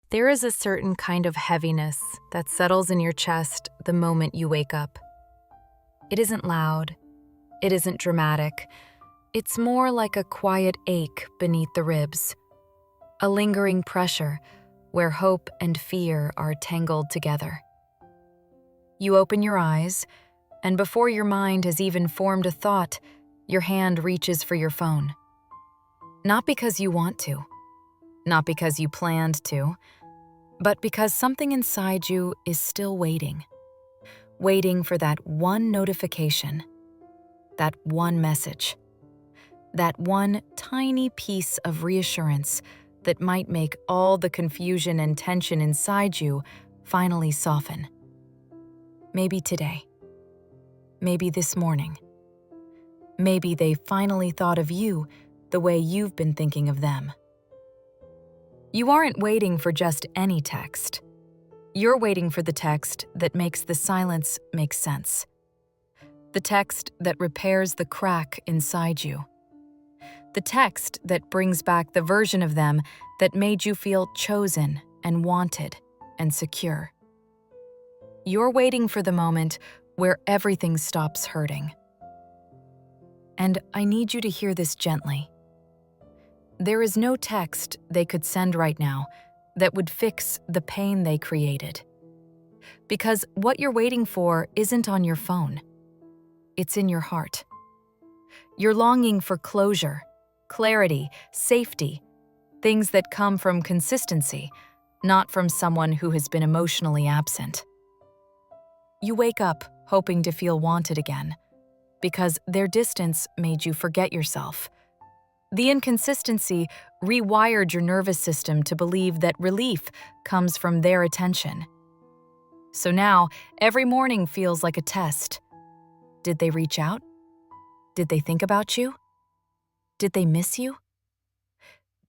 There is a certain kind of heaviness that settles in your chest the moment you wake up. It isn't loud. It isn't dramatic. It's more like a quiet ache beneath the ribs, a lingering pressure where hope and fear are tangled together. You open your eyes, and before your mind has even formed a thought, your hand reaches for your phone. Not because you want to, not because you planned to, but because something inside you is still waiting for that one notification, that one message, that one tiny piece of reassurance that might make all the confusion and tension inside you finally soften. Maybe today. Maybe this morning. Maybe they finally thought of you the way you've been thinking of them. You aren't waiting for just any text. You're waiting for the text that makes the silence make sense. The text that repairs the crack inside you. The text that brings back the version of them that made you feel chosen and wanted and secure. You're waiting for the moment where everything stops hurting. And I need you to hear this gently. There is no text they could send right now that would fix the pain they created. Because what you're waiting for isn't on your phone. It's in your heart. You're longing for closure, clarity, safety, things that come from consistency, not from someone who has been emotionally absent. You wake up hoping to feel wanted again, because their distance made you forget yourself. The inconsistency rewired your nervous system to believe that relief comes from their attention. So now, every morning feels like a test. Did they reach out? Did they think about you? Did they miss you?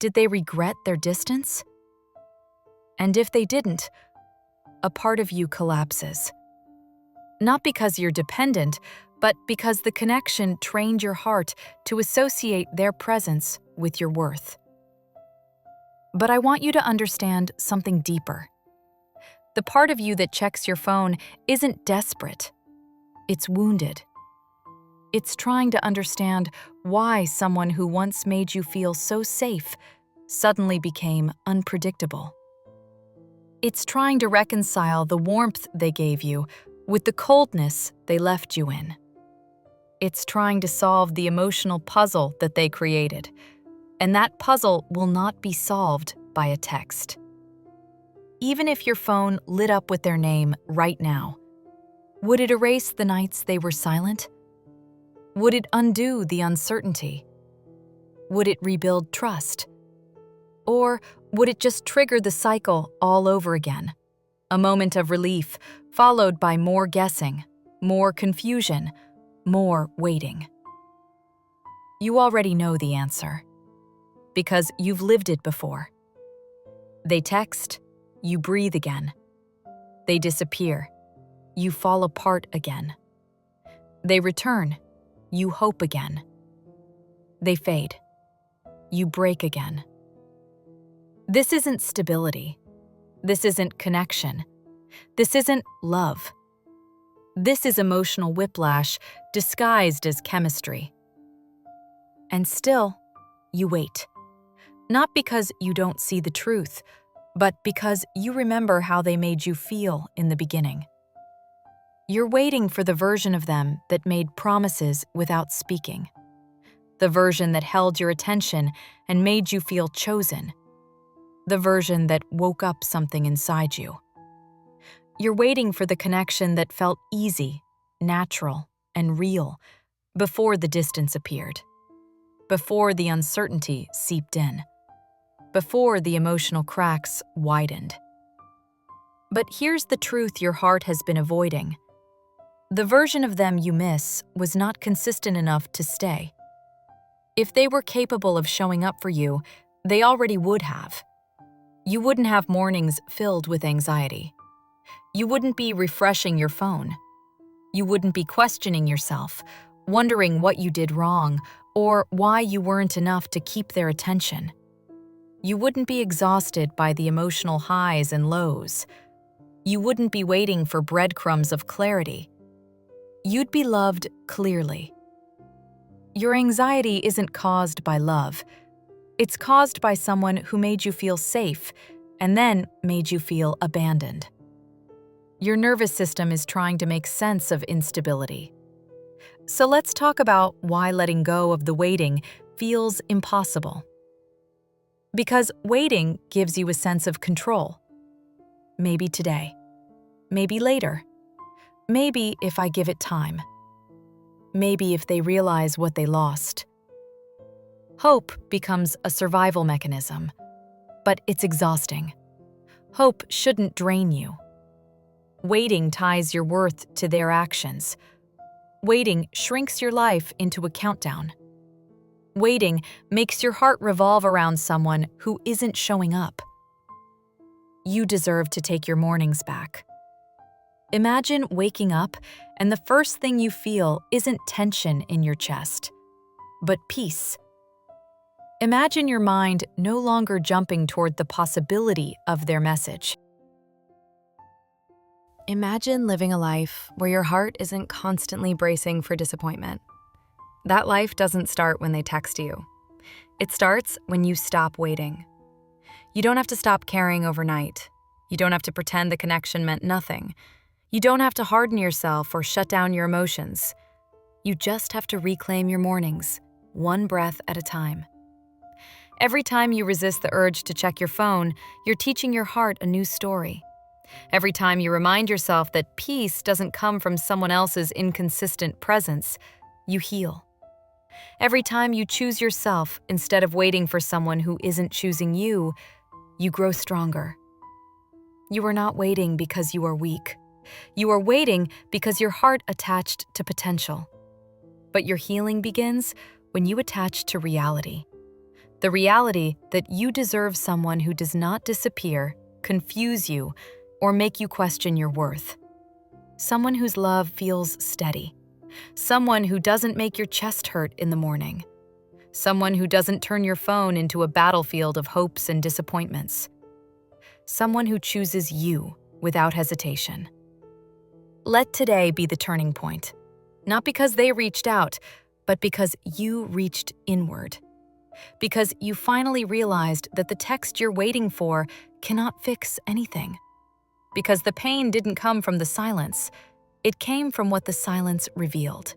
Did they regret their distance? And if they didn't, a part of you collapses. Not because you're dependent, but because the connection trained your heart to associate their presence with your worth. But I want you to understand something deeper. The part of you that checks your phone isn't desperate. It's wounded. It's trying to understand why someone who once made you feel so safe suddenly became unpredictable. It's trying to reconcile the warmth they gave you with the coldness they left you in. It's trying to solve the emotional puzzle that they created, and that puzzle will not be solved by a text. Even if your phone lit up with their name right now, would it erase the nights they were silent? Would it undo the uncertainty? Would it rebuild trust? Or would it just trigger the cycle all over again? A moment of relief, followed by more guessing, more confusion, more waiting. You already know the answer, because you've lived it before. They text, you breathe again. They disappear, you fall apart again. They return, you hope again. They fade, you break again. This isn't stability. This isn't connection. This isn't love. This is emotional whiplash disguised as chemistry. And still, you wait. Not because you don't see the truth, but because you remember how they made you feel in the beginning. You're waiting for the version of them that made promises without speaking. The version that held your attention and made you feel chosen. The version that woke up something inside you. You're waiting for the connection that felt easy, natural, and real before the distance appeared, before the uncertainty seeped in, before the emotional cracks widened. But here's the truth your heart has been avoiding. The version of them you miss was not consistent enough to stay. If they were capable of showing up for you, they already would have. You wouldn't have mornings filled with anxiety. You wouldn't be refreshing your phone. You wouldn't be questioning yourself, wondering what you did wrong or why you weren't enough to keep their attention. You wouldn't be exhausted by the emotional highs and lows. You wouldn't be waiting for breadcrumbs of clarity. You'd be loved clearly. Your anxiety isn't caused by love. It's caused by someone who made you feel safe and then made you feel abandoned. Your nervous system is trying to make sense of instability. So let's talk about why letting go of the waiting feels impossible. Because waiting gives you a sense of control. Maybe today. Maybe later. Maybe if I give it time. Maybe if they realize what they lost. Hope becomes a survival mechanism, but it's exhausting. Hope shouldn't drain you. Waiting ties your worth to their actions. Waiting shrinks your life into a countdown. Waiting makes your heart revolve around someone who isn't showing up. You deserve to take your mornings back. Imagine waking up and the first thing you feel isn't tension in your chest, but peace. Imagine your mind no longer jumping toward the possibility of their message. Imagine living a life where your heart isn't constantly bracing for disappointment. That life doesn't start when they text you. It starts when you stop waiting. You don't have to stop caring overnight. You don't have to pretend the connection meant nothing. You don't have to harden yourself or shut down your emotions. You just have to reclaim your mornings, one breath at a time. Every time you resist the urge to check your phone, you're teaching your heart a new story. Every time you remind yourself that peace doesn't come from someone else's inconsistent presence, you heal. Every time you choose yourself instead of waiting for someone who isn't choosing you, you grow stronger. You are not waiting because you are weak. You are waiting because your heart attached to potential. But your healing begins when you attach to reality. The reality that you deserve someone who does not disappear, confuse you, or make you question your worth. Someone whose love feels steady. Someone who doesn't make your chest hurt in the morning. Someone who doesn't turn your phone into a battlefield of hopes and disappointments. Someone who chooses you without hesitation. Let today be the turning point. Not because they reached out, but because you reached inward. Because you finally realized that the text you're waiting for cannot fix anything. Because the pain didn't come from the silence, it came from what the silence revealed.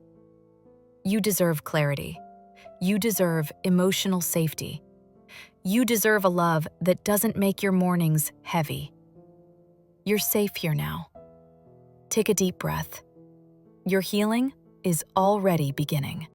You deserve clarity. You deserve emotional safety. You deserve a love that doesn't make your mornings heavy. You're safe here now. Take a deep breath. Your healing is already beginning.